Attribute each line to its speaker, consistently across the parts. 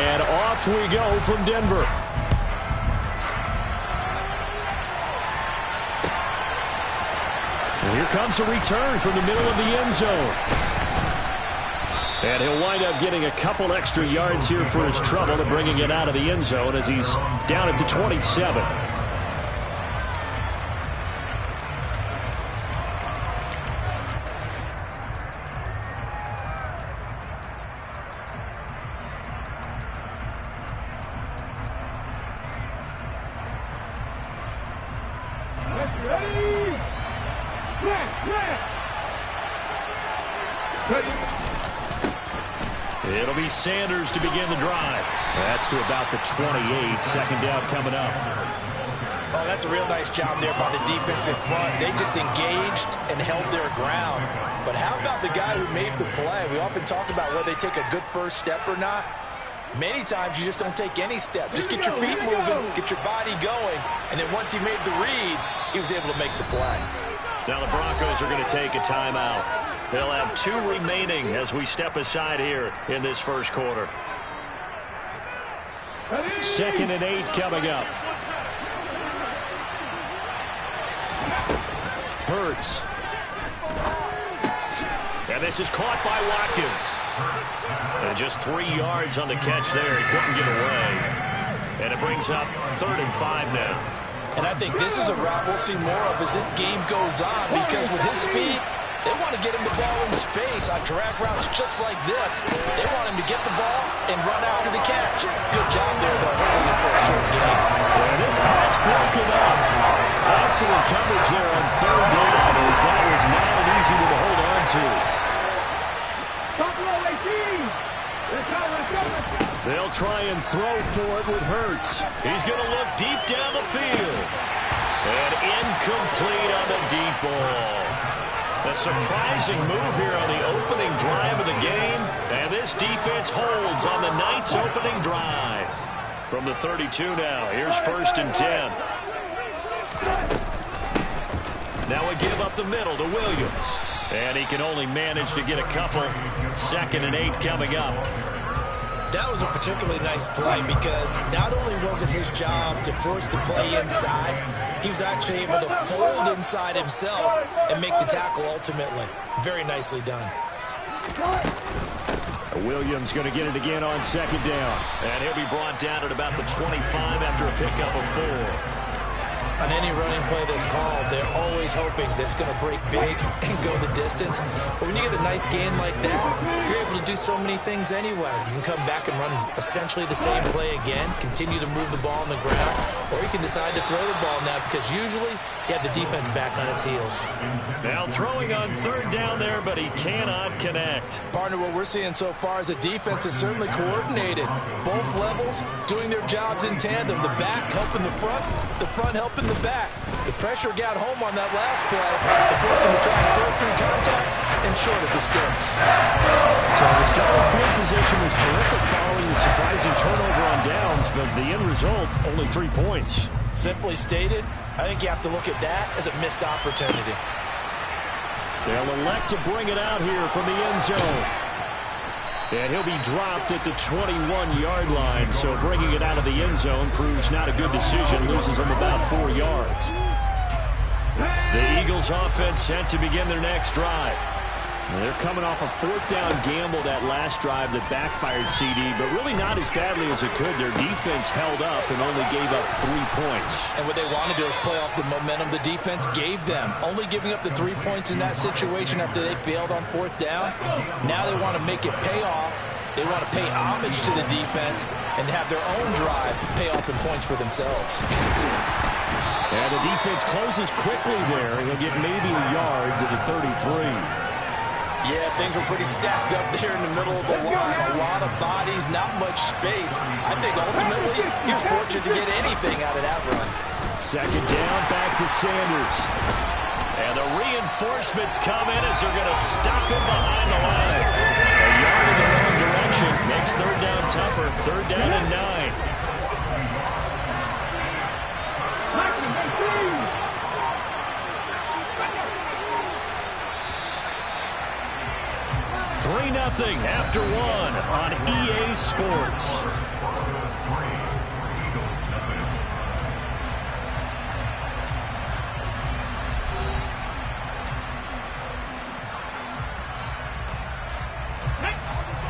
Speaker 1: And off we go from Denver. And here comes a return from the middle of the end zone. And he'll wind up getting a couple extra yards here for his trouble and bringing it out of the end zone as he's down at the 27. It'll be Sanders to begin the drive. That's to about the 28. Second down coming up.
Speaker 2: Oh, that's a real nice job there by the defense in front. They just engaged and held their ground. But how about the guy who made the play? We often talk about whether they take a good first step or not. Many times you just don't take any step. Just get your feet moving, get your body going, and then once he made the read, he was able to make the play.
Speaker 1: Now the Broncos are going to take a timeout. They'll have 2 remaining as we step aside here in this first quarter. 2nd and 8 coming up. Hurts. And this is caught by Watkins. And just 3 yards on the catch there. He couldn't get away. And it brings up 3rd and 5 now.
Speaker 2: And I think this is a route we'll see more of as this game goes on, because with his speed, they want to get him the ball in space on drag routes just like this. They want him to get the ball and run after the catch. Good job there, though, holding it for a short gain.
Speaker 1: And this pass broken up. Excellent coverage there on 3rd down, as that was not an easy one to hold on to. They'll try and throw for it with Hurts. He's going to look deep down the field. And incomplete on the deep ball. A surprising move here on the opening drive of the game. And this defense holds on the Knights' opening drive. From the 32 now, here's 1st and 10. Now we give up the middle to Williams. And he can only manage to get a couple. 2nd and 8 coming up.
Speaker 2: That was a particularly nice play, because not only was it his job to force the play inside, he was actually able to fold inside himself and make the tackle ultimately. Very nicely done.
Speaker 1: Williams going to get it again on 2nd down. And he'll be brought down at about the 25 after a pickup of 4.
Speaker 2: On any running play that's called, they're always hoping that it's going to break big and go the distance. But when you get a nice gain like that, you're able to do so many things anyway. You can come back and run essentially the same play again, continue to move the ball on the ground, or you can decide to throw the ball now, because usually you have the defense back on its heels.
Speaker 1: Now throwing on 3rd down there, but he cannot connect.
Speaker 2: Partner, what we're seeing so far is a defense is certainly coordinated. Both levels doing their jobs in tandem. The back helping the front helping the back. The pressure got home on that last play. They forced him to try and throw through contact and short of the sticks.
Speaker 1: So the starting field position was terrific following the surprising turnover on downs, but the end result, only 3 points.
Speaker 2: Simply stated, I think you have to look at that as a missed opportunity.
Speaker 1: They'll elect to bring it out here from the end zone. And he'll be dropped at the 21-yard line, so bringing it out of the end zone proves not a good decision, loses him about 4 yards. The Eagles offense set to begin their next drive. They're coming off a 4th down gamble that last drive that backfired CD, but really not as badly as it could. Their defense held up and only gave up 3 points.
Speaker 2: And what they want to do is play off the momentum the defense gave them. Only giving up the 3 points in that situation after they failed on 4th down. Now they want to make it pay off. They want to pay homage to the defense and have their own drive pay off in points for themselves.
Speaker 1: And the defense closes quickly there. He'll get maybe a yard to the 33.
Speaker 2: Yeah, things were pretty stacked up there in the middle of the line. A lot of bodies, not much space. I think ultimately he was fortunate to get anything out of that run.
Speaker 1: 2nd down, back to Sanders. And the reinforcements come in as they're going to stop him behind the line. A yard in the wrong direction makes 3rd down tougher. 3rd down and 9. 3-0 after one on EA Sports.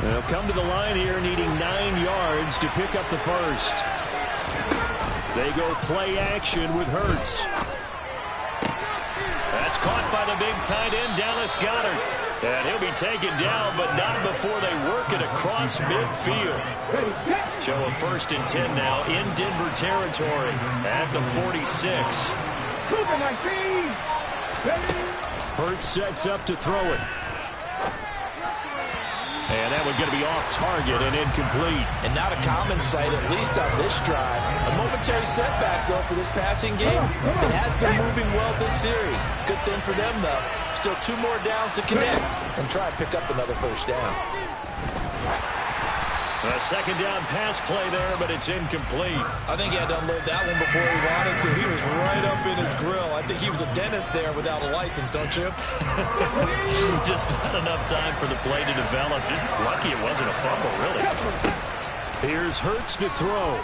Speaker 1: They'll come to the line here needing 9 yards to pick up the first. They go play action with Hurts. That's caught by the big tight end, Dallas Goedert. And he'll be taken down, but not before they work it across midfield. So a 1st and 10 now in Denver territory at the 46. Hurts sets up to throw it. And that one's going to be off target and incomplete. And not a common sight, at least on this drive. A momentary setback, though, for this passing game. It has been moving well this series. Good thing for them, though. Still 2 more downs to connect and try and pick up another first down. A 2nd down pass play there, but it's incomplete. I think he had to unload that one before he wanted to. He was right up in his grill. I think he was a dentist there without a license, don't you? Just not enough time for the play to develop. Just lucky it wasn't a fumble, really. Here's Hurts to throw.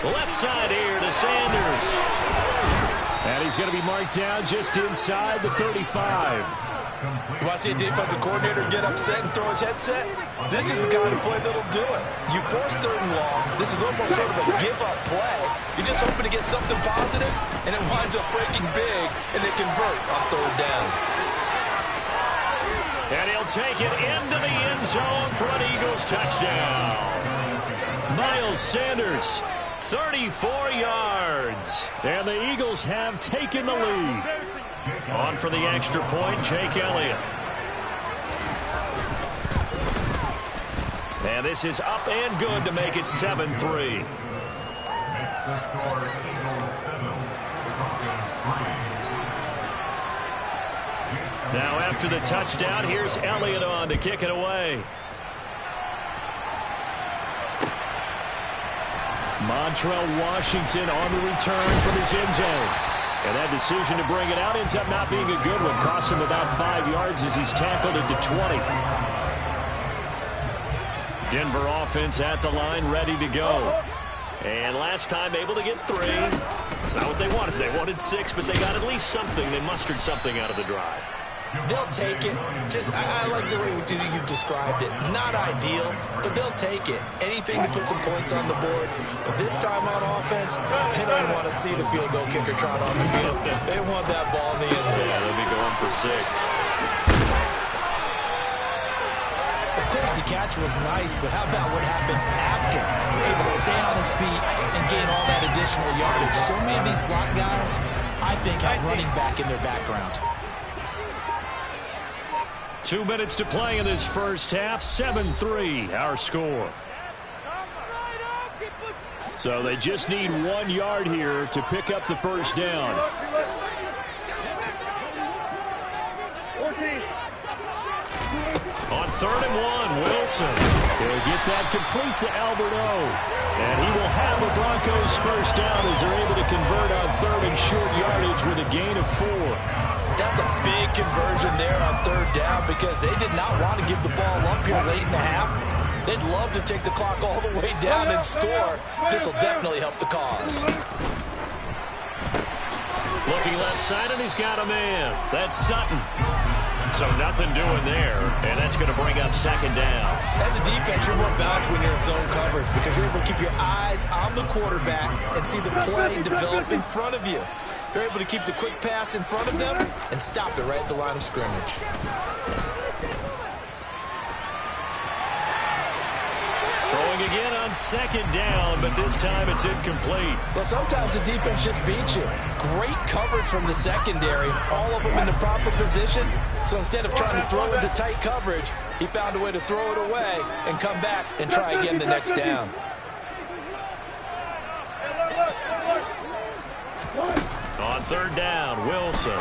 Speaker 1: Left side here to Sanders. And he's going to be marked down just inside the 35. You want to see a defensive coordinator get upset and throw his headset? This is the kind of play that'll do it. You force 3rd and long. This is almost sort of a give-up play. You're just hoping to get something positive, and it winds up breaking big, and they convert on 3rd down. And he'll take it into the end zone for an Eagles touchdown. Miles Sanders, 34 yards. And the Eagles have taken the lead. On for the extra point, Jake Elliott. And this is up and good to make it 7-3. Now after the touchdown, here's Elliott on to kick it away. Montrell Washington on the return from his end zone. And that decision to bring it out ends up not being a good one. Costs him about 5 yards as he's tackled at the 20. Denver offense at the line, ready to go. And last time able to get 3. It's not what they wanted. They wanted 6, but they got at least something. They mustered something out of the drive. They'll take it. I like the way you've described it. Not ideal, but they'll take it. Anything to put some points on the board. But this time on offense, they don't want to see the field goal kicker trot on the field. They want that ball in the end zone. Yeah, they'll be going for 6. Of course, the catch was nice, but how about what happened after? Able to stay on his feet and gain all that additional yardage. So many of these slot guys, I think, have running back in their background. 2 minutes to play in this first half. 7-3, our score. So they just need 1 yard here to pick up the first down. On 3rd and 1, Wilson. He'll get that complete to Albert O. And he will have the Broncos first down as they're able to convert on 3rd and short yardage with a gain of 4. That's a big conversion there on 3rd down because they did not want to give the ball up here late in the half. They'd love to take the clock all the way down and score. This will definitely help the cause. Looking left side, and he's got a man. That's Sutton. So nothing doing there, and that's going to bring up 2nd down. As a defense, you're more balanced when you're in zone coverage because you're able to keep your eyes on the quarterback and see the play develop in front of you. You're able to keep the quick pass in front of them and stop it right at the line of scrimmage. Throwing again on 2nd down, but this time it's incomplete. Well, sometimes the defense just beats you. Great coverage from the secondary, all of them in the proper position. So instead of trying to throw into tight coverage, he found a way to throw it away and come back and try again the next down. On 3rd down, Wilson.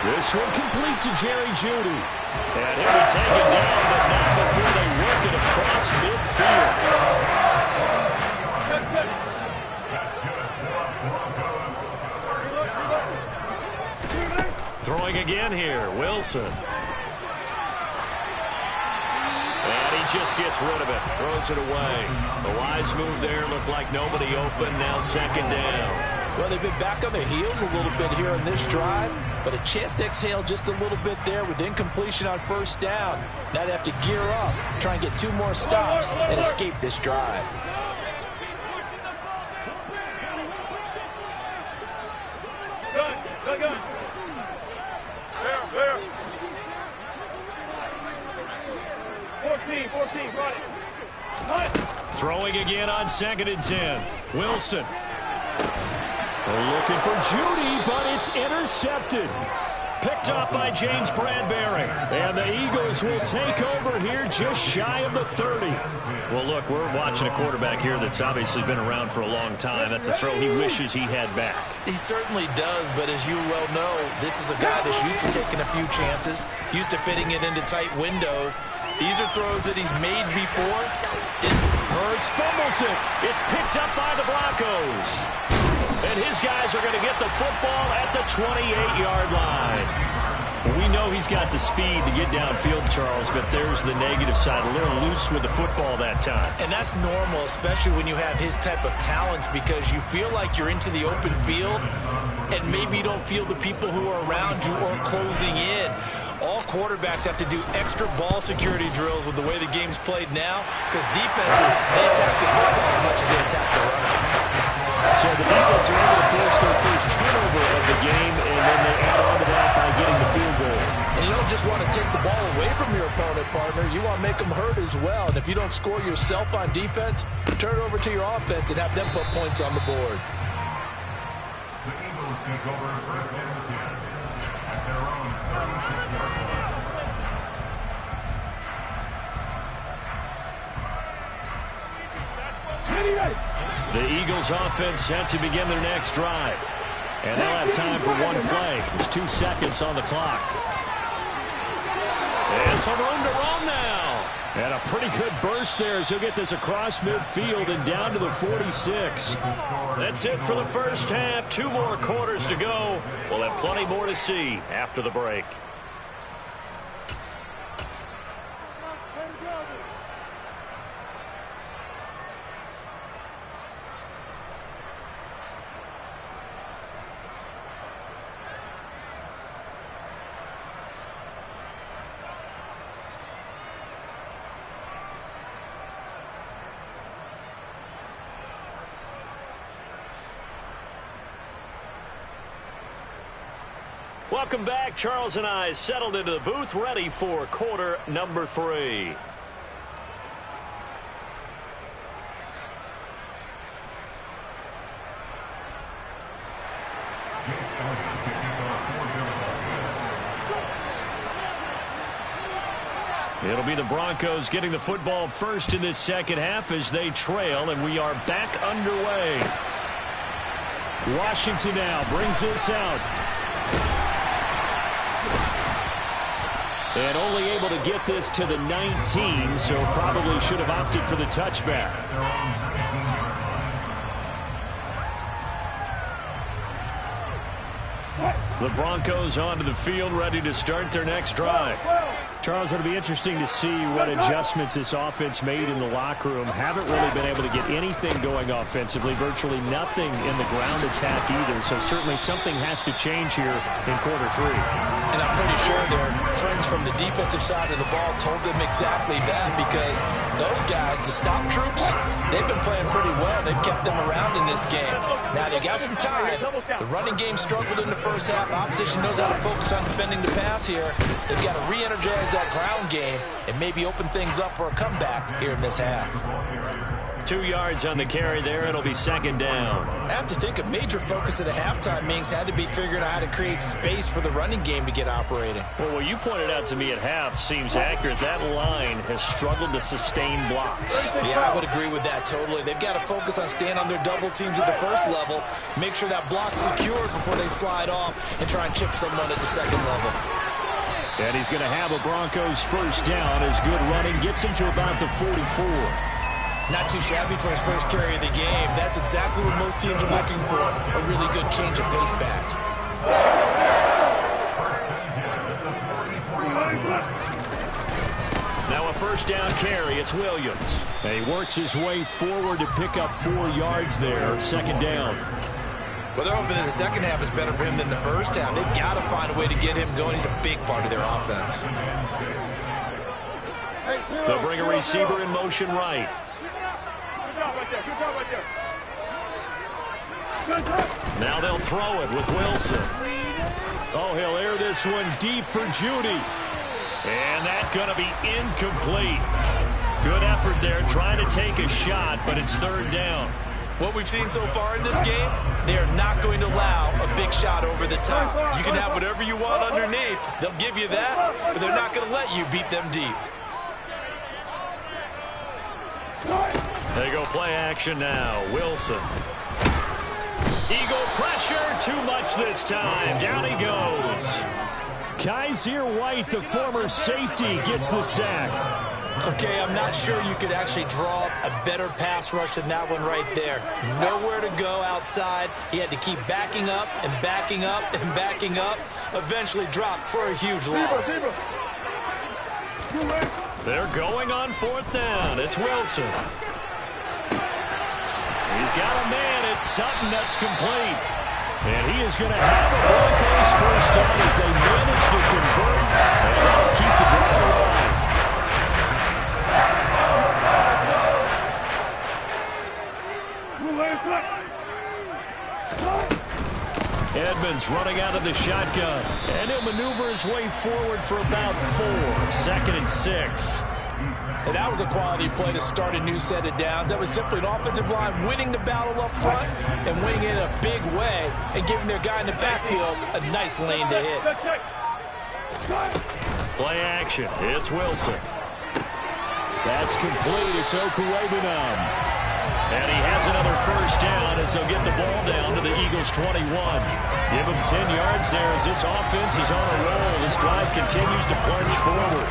Speaker 1: This one complete to Jerry Jeudy. And he'll be taken down, but not before they work it across midfield. Throwing again here, Wilson. just gets rid of it. Throws it away. The wise move there. Looked like nobody open. Now second down.
Speaker 2: Well, they've been back on their heels a little bit here on this drive, but a chance to exhale just a little bit there with incompletion on first down. Now they have to gear up, try and get 2 more stops, and escape this drive.
Speaker 3: Good. There. 14, run it.
Speaker 1: Throwing again on 2nd and 10. Wilson. Looking for Judy, but it's intercepted. Picked off by James Bradbury. And the Eagles will take over here just shy of the 30. Well, look, we're watching a quarterback here that's obviously been around for a long time. That's a throw he wishes he had back.
Speaker 2: He certainly does, but as you well know, this is a guy that's used to taking a few chances, used to fitting it into tight windows. These are throws that he's made before.
Speaker 1: Hurts fumbles it. It's picked up by the Broncos. And his guys are going to get the football at the 28-yard line. We know he's got the speed to get downfield, Charles, but there's the negative side. A little loose with the football that time.
Speaker 2: And that's normal, especially when you have his type of talents, because you feel like you're into the open field, and maybe you don't feel the people who are around you or closing in. All quarterbacks have to do extra ball security drills with the way the game's played now, because defenses, they attack the football as much as they attack the runner.
Speaker 1: So the defense are able to force their first turnover of the game, and then they add on to that by getting the field goal.
Speaker 2: And you don't just want to take the ball away from your opponent, partner. You want to make them hurt as well. And if you don't score yourself on defense, turn it over to your offense and have them put points on the board.
Speaker 3: The Eagles take over first and 10 at their own 36-yard line.
Speaker 1: The Eagles offense set to begin their next drive. And they'll have time for one play. There's 2 seconds on the clock. And some room to run now. And a pretty good burst there as he'll get this across midfield and down to the 46. That's it for the first half. 2 more quarters to go. We'll have plenty more to see after the break. Welcome back. Charles and I settled into the booth, ready for quarter number 3. It'll be the Broncos getting the football first in this second half as they trail, and we are back underway. Washington now brings this out. And only able to get this to the 19, so probably should have opted for the touchback. The Broncos onto the field, ready to start their next drive. Charles, it'll be interesting to see what adjustments this offense made in the locker room. Haven't really been able to get anything going offensively, virtually nothing in the ground attack either. So certainly something has to change here in quarter 3.
Speaker 2: And I'm pretty sure their friends from the defensive side of the ball told them exactly that, because those guys, the stop troops, they've been playing pretty well. They've kept them around in this game. Now they got some time. The running game struggled in the first half. Opposition knows how to focus on defending the pass here. They've got to re-energize that ground game and maybe open things up for a comeback here in this half.
Speaker 1: 2 yards on the carry there. It'll be second down.
Speaker 2: I have to think a major focus at the halftime means had to be figuring out how to create space for the running game to get operating.
Speaker 1: Well, what you pointed out to me at half seems accurate. That line has struggled to sustain blocks.
Speaker 2: Yeah, I would agree with that totally. They've got to focus on staying on their double teams at the first level, make sure that block's secured before they slide off and try and chip someone at the second level.
Speaker 1: And he's going to have a Broncos first down as good running gets him to about the 44.
Speaker 2: Not too shabby for his first carry of the game. That's exactly what most teams are looking for, a really good change of pace back.
Speaker 1: Now a first down carry. It's Williams. And he works his way forward to pick up 4 yards there. Second down.
Speaker 2: Well, they're hoping that the second half is better for him than the first half. They've got to find a way to get him going. He's a big part of their offense.
Speaker 1: They'll bring a receiver in motion right. Now they'll throw it with Wilson. Oh, he'll air this one deep for Judy. And that's going to be incomplete. Good effort there trying to take a shot, but it's third down.
Speaker 2: What we've seen so far in this game, they are not going to allow a big shot over the top. You can have whatever you want underneath. They'll give you that, but they're not going to let you beat them deep.
Speaker 1: They go play action now. Wilson. Eagle pressure. Too much this time. Down he goes. Kaiser White, the former safety, gets the sack.
Speaker 2: Okay, I'm not sure you could actually draw a better pass rush than that one right there. Nowhere to go outside. He had to keep backing up and backing up and backing up. Eventually dropped for a huge loss.
Speaker 1: They're going on fourth down. It's Wilson. He's got a man. It's Sutton that's complete. And he is going to have a Broncos first down as they manage to convert. And that'll keep the drive alive. Edmonds running out of the shotgun. And he'll maneuver his way forward for about 4. 2nd and 6.
Speaker 2: And that was a quality play to start a new set of downs. That was simply an offensive line winning the battle up front and winning it in a big way and giving their guy in the backfield a nice lane to hit.
Speaker 1: Play action. It's Wilson. That's complete. It's Okurebunom. And he has another first down as they'll get the ball down to the Eagles' 21. Give him 10 yards there as this offense is on a roll. This drive continues to plunge forward.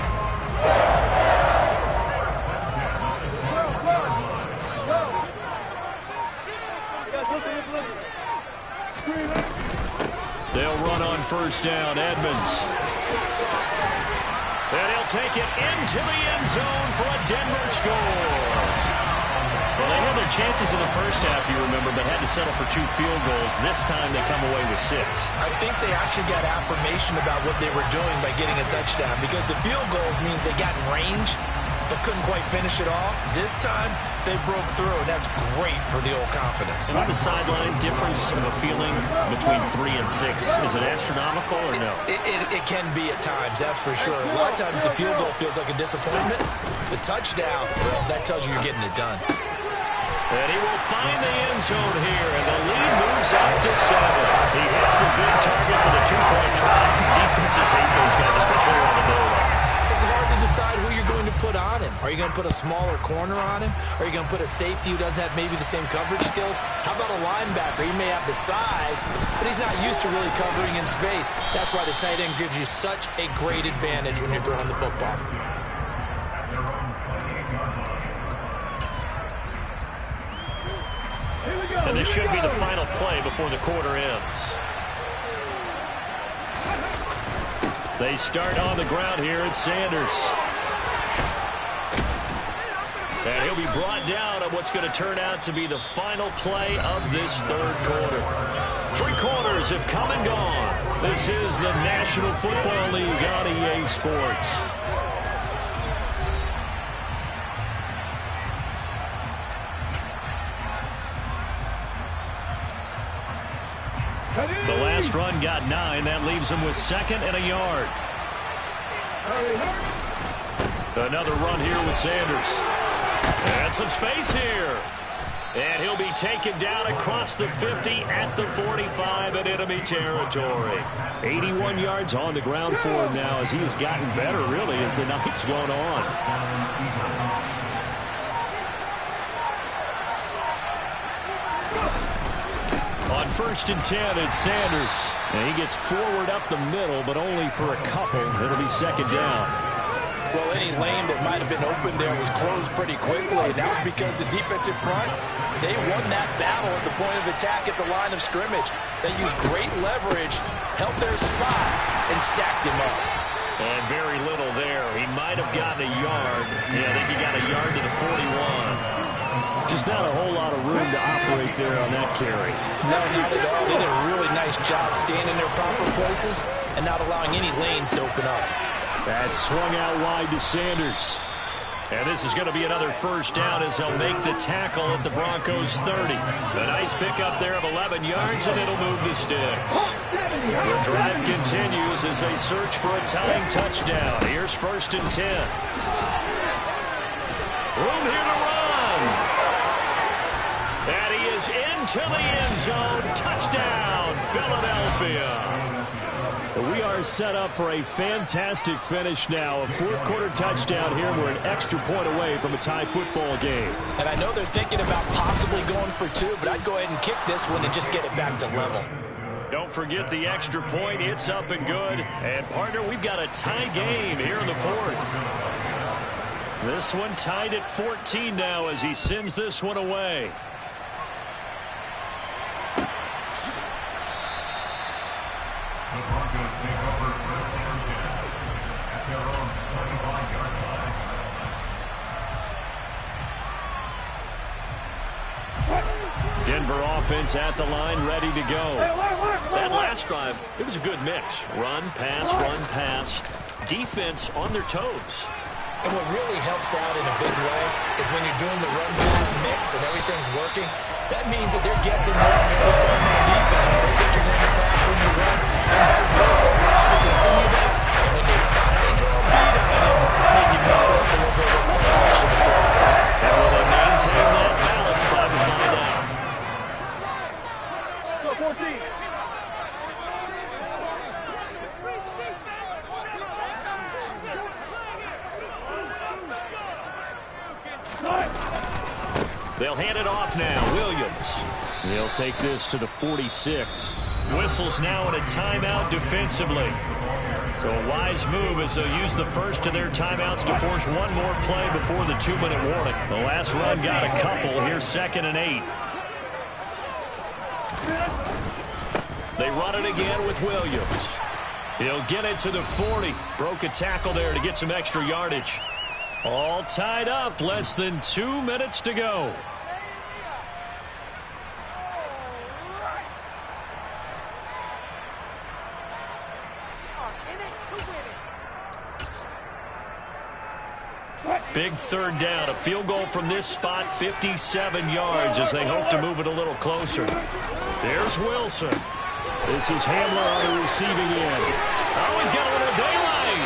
Speaker 1: They'll run on first down. Edmonds. And he'll take it into the end zone for a Denver score. Well, they had their chances in the first half, you remember, but had to settle for 2 field goals. This time they come away with 6.
Speaker 2: I think they actually got affirmation about what they were doing by getting a touchdown because the field goals means they got in range but couldn't quite finish it off. This time they broke through, and that's great for the old confidence.
Speaker 1: On the sideline, difference of a feeling between 3 and 6. Is it astronomical or no?
Speaker 2: It can be at times, that's for sure. A lot of times the field goal feels like a disappointment. The touchdown, well, that tells you you're getting it done.
Speaker 1: And he will find the end zone here, and the lead moves up to 7. He hits the big target for the 2-point try. Defenses hate those guys, especially around the goal line.
Speaker 2: It's hard to decide who you're going to put on him. Are you going to put a smaller corner on him? Are you going to put a safety who doesn't have maybe the same coverage skills? How about a linebacker? He may have the size, but he's not used to really covering in space. That's why the tight end gives you such a great advantage when you're throwing the football.
Speaker 1: And this should be the final play before the quarter ends. They start on the ground here at Sanders. And he'll be brought down on what's going to turn out to be the final play of this third quarter. 3 quarters have come and gone. This is the National Football League on EA Sports. The last run got 9. That leaves him with 2nd and a yard. Another run here with Sanders. And some space here. And he'll be taken down across the 50 at the 45 in enemy territory. 81 yards on the ground for him now as he has gotten better, really, as the night's gone on. On 1st and 10, it's Sanders. And he gets forward up the middle, but only for a couple. It'll be 2nd down.
Speaker 2: Well, any lane that might have been open there was closed pretty quickly. That was because the defensive front, they won that battle at the point of attack at the line of scrimmage. They used great leverage, held their spot, and stacked him up.
Speaker 1: And very little there. He might have gotten a yard. Yeah, I think he got a yard to the 41. Just not a whole lot of room to operate there on that carry.
Speaker 2: No, not at all. They did a really nice job staying in their proper places and not allowing any lanes to open up.
Speaker 1: That's swung out wide to Sanders. And this is going to be another first down as they'll make the tackle at the Broncos 30. A nice pickup there of 11 yards, and it'll move the sticks. The drive continues as they search for a tying touchdown. Here's 1st and 10. Room here to run. And he is into the end zone. Touchdown, Philadelphia. We are set up for a fantastic finish now. A fourth-quarter touchdown here. We're an extra point away from a tie football game.
Speaker 2: And I know they're thinking about possibly going for 2, but I'd go ahead and kick this one and just get it back to level.
Speaker 1: Don't forget the extra point. It's up and good. And, partner, we've got a tie game here in the fourth. This one tied at 14 now as he sends this one away.
Speaker 3: The Broncos take over 1st and 10 at their own 25-yard line.
Speaker 1: Denver offense at the line, ready to go. That last drive, it was a good mix. Run, pass. Defense on their toes.
Speaker 2: And what really helps out in a big way is when you're doing the run-pass mix and everything's working, that means that they're guessing more every time on defense. They think you're going to pass when you run, and vice versa. You continue that, and when they finally draw a beat on you, maybe mix it up a little bit with play action.
Speaker 1: And will they maintain that balance? Time to find out.
Speaker 4: So 14.
Speaker 1: They'll hand it off now. Williams. He'll take this to the 46. Whistles now in a timeout defensively. So a wise move as they'll use the first of their timeouts to force one more play before the 2-minute warning. The last run got a couple. Here's 2nd and 8. They run it again with Williams. He'll get it to the 40. Broke a tackle there to get some extra yardage. All tied up. Less than 2 minutes to go. Big third down. A field goal from this spot, 57 yards as they hope to move it a little closer. There's Wilson. This is Hamler on the receiving end. Oh, he's got a little daylight.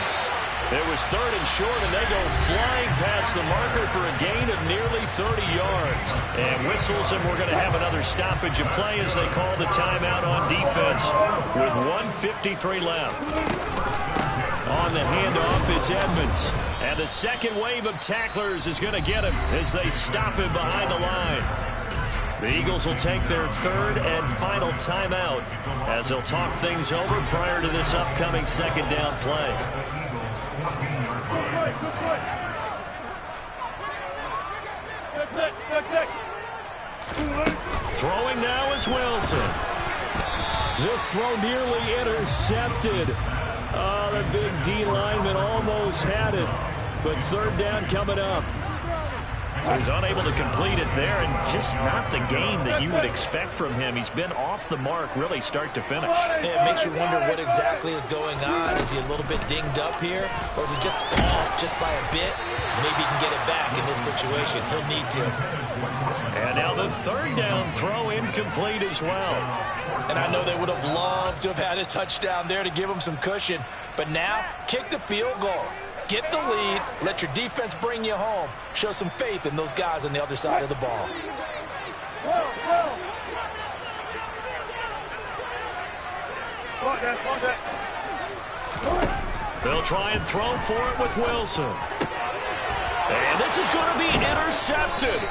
Speaker 1: It was 3rd and short, and they go flying past the marker for a gain of nearly 30 yards. And whistles, and we're going to have another stoppage of play as they call the timeout on defense with 1:53 left. On the handoff, it's Edmonds. And the second wave of tacklers is going to get him as they stop him behind the line. The Eagles will take their 3rd and final timeout as they'll talk things over prior to this upcoming 2nd down play. Throwing now is Wilson. This throw nearly intercepted. Oh, the big D lineman almost had it. But 3rd down coming up. So he's unable to complete it there, and just not the game that you would expect from him. He's been off the mark really start to finish.
Speaker 2: It makes you wonder what exactly is going on. Is he a little bit dinged up here, or is he just off just by a bit? Maybe he can get it back in this situation. He'll need to.
Speaker 1: And now the 3rd down throw incomplete as well.
Speaker 2: And I know they would have loved to have had a touchdown there to give them some cushion. But now, kick the field goal. Get the lead. Let your defense bring you home. Show some faith in those guys on the other side of the ball.
Speaker 1: They'll try and throw for it with Wilson. And this is going to be intercepted.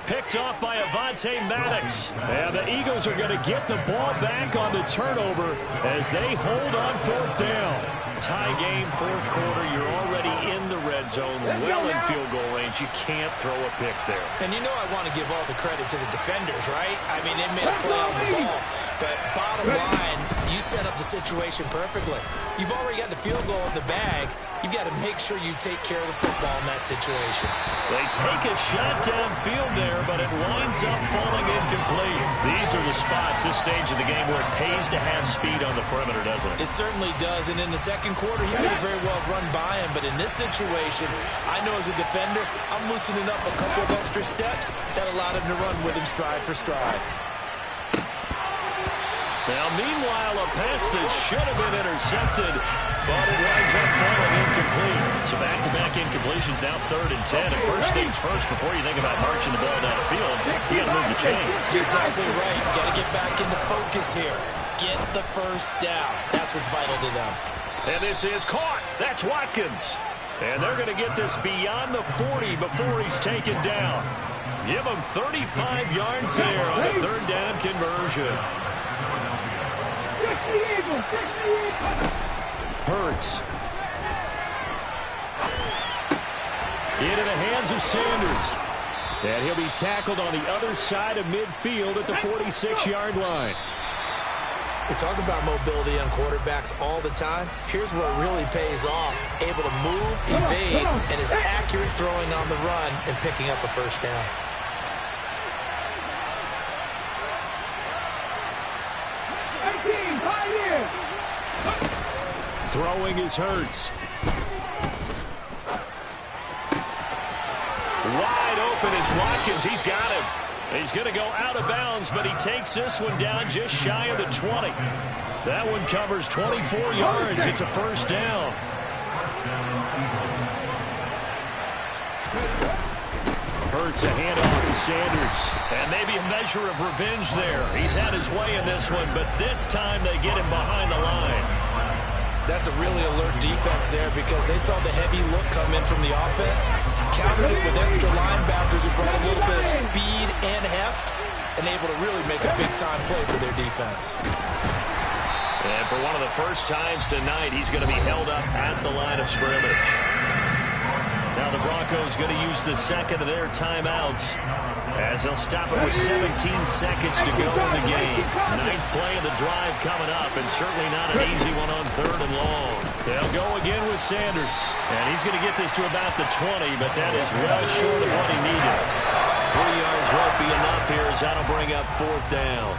Speaker 1: Picked picked off by Avonte Maddox. And the Eagles are going to get the ball back on the turnover as they hold on 4th down. Tie game, 4th quarter. You're already in the red zone, well in field goal range. You can't throw a pick there.
Speaker 2: And you know I want to give all the credit to the defenders, right? I mean, they made a play on the ball. But bottom line, you set up the situation perfectly. You've already got the field goal in the bag. You've got to make sure you take care of the football in that situation.
Speaker 1: They take a shot downfield there, but it winds up falling incomplete. These are the spots, this stage of the game, where it pays to have speed on the perimeter, doesn't it?
Speaker 2: It certainly does. And in the second quarter, he may very well run by him. But in this situation, I know as a defender, I'm loosening up a couple of extra steps that allowed him to run with him stride for stride.
Speaker 1: Now, meanwhile, a pass that should have been intercepted, but it winds up falling incomplete. So back-to-back incompletions, now 3rd and 10. And first things first, before you think about marching the ball down the field, you got to move the chains.
Speaker 2: You're exactly right. You got to get back into focus here. Get the first down. That's what's vital to them.
Speaker 1: And this is caught. That's Watkins. And they're going to get this beyond the 40 before he's taken down. Give him 35 yards there on the 3rd down conversion. Hurts. Into the hands of Sanders. And he'll be tackled on the other side of midfield at the 46-yard line.
Speaker 2: We talk about mobility on quarterbacks all the time. Here's where it really pays off. Able to move, evade, and is accurate throwing on the run and picking up a first down.
Speaker 1: Throwing is Hurts. Wide open is Watkins. He's got him. He's going to go out of bounds, but he takes this one down just shy of the 20. That one covers 24 yards. It's a first down. Hurts a handoff to Sanders. And maybe a measure of revenge there. He's had his way in this one, but this time they get him behind the line.
Speaker 2: That's a really alert defense there because they saw the heavy look come in from the offense, countered it with extra linebackers who brought a little bit of speed and heft, and able to really make a big-time play for their defense.
Speaker 1: And for one of the first times tonight, he's going to be held up at the line of scrimmage. Now the Broncos going to use the second of their timeouts as they'll stop it with 17 seconds to go in the game. 9th play of the drive coming up, and certainly not an easy one on 3rd and long. They'll go again with Sanders, and he's going to get this to about the 20, but that is well short of what he needed. 3 yards won't be enough here as that'll bring up 4th down.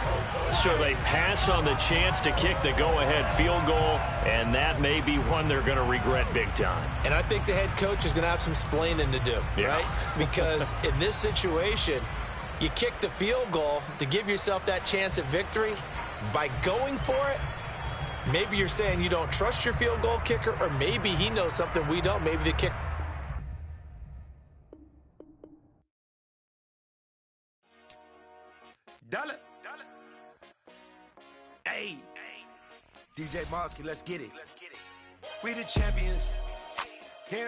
Speaker 1: So they pass on the chance to kick the go-ahead field goal, and that may be one they're going to regret big time.
Speaker 2: And I think the head coach is going to have some splaining to do, right? Because in this situation, you kick the field goal to give yourself that chance at victory. By going for it, maybe you're saying you don't trust your field goal kicker, or maybe he knows something we don't. Maybe the kick.
Speaker 4: Dollar. Hey, DJ Mosky, let's get it. We the champions. Here